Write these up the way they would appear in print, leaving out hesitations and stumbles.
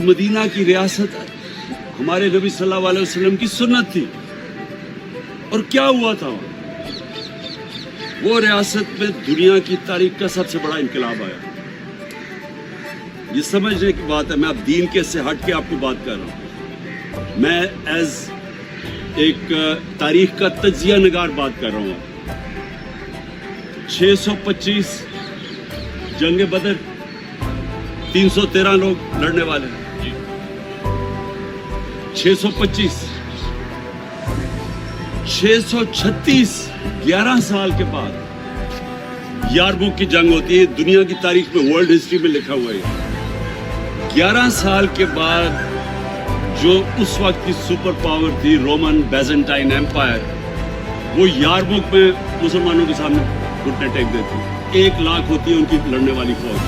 Medina की रियासत हमारे नबी सल्लल्लाहु अलैहि वसल्लम की सुन्नत थी। और क्या हुआ था वो रियासत में दुनिया की तारीख का सबसे बड़ा इनकलाब आया। ये समझने की बात है, मैं अब दीन के से हट के आपको बात कर रहा हूँ। मैं एज एक तारीख का तज्जिया नगार बात कर रहा हूँ। 625 जंग बदर, 313 लोग लड़ने वाले हैं। 625 636 11 साल के बाद यारमुख की जंग होती है। दुनिया की तारीख में, वर्ल्ड हिस्ट्री में लिखा हुआ है। 11 साल के बाद जो उस वक्त की सुपर पावर थी रोमन बैजेंटाइन एम्पायर, वो यारमुख में मुसलमानों के सामने घुटने टेक देती। 1 लाख होती है उनकी लड़ने वाली फौज।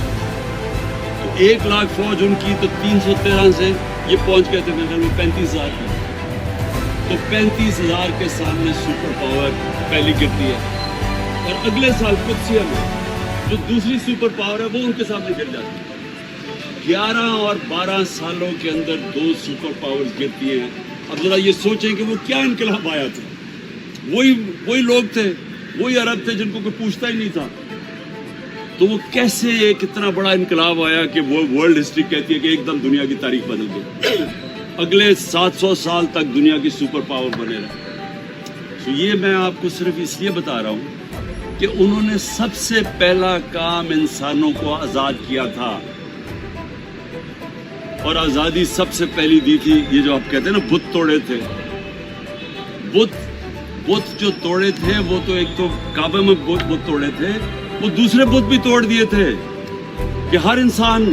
तो 1 लाख फौज उनकी, तो 313 से ये पहुंच गए थे मेरे में 35,000 की। तो 35,000 के सामने सुपर पावर पहली गिरती है। और अगले साल कुदसिया में जो दूसरी सुपर पावर है वो उनके सामने गिर जाती है। 11 और 12 सालों के अंदर 2 सुपर पावर्स गिरती हैं। अब जरा ये सोचें कि वो क्या इनकलाब आया था। वही लोग थे, वही अरब थे जिनको कोई पूछता ही नहीं था। तो वो कैसे एक इतना बड़ा इनकलाब आया कि वो वर्ल्ड हिस्ट्री कहती है कि एकदम दुनिया की तारीख बदल गई। अगले 700 साल तक दुनिया की सुपर पावर बने रहे। तो ये मैं आपको सिर्फ इसलिए बता रहा हूँ कि उन्होंने सबसे पहला काम इंसानों को आज़ाद किया था। और आज़ादी सबसे पहली दी थी, ये जो आप कहते हैं ना बुत तोड़े थे। बुत जो तोड़े थे वो तो एक तो काबे में बुत तोड़े थे, वो दूसरे बुत भी तोड़ दिए थे कि हर इंसान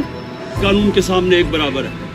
कानून के सामने एक बराबर है।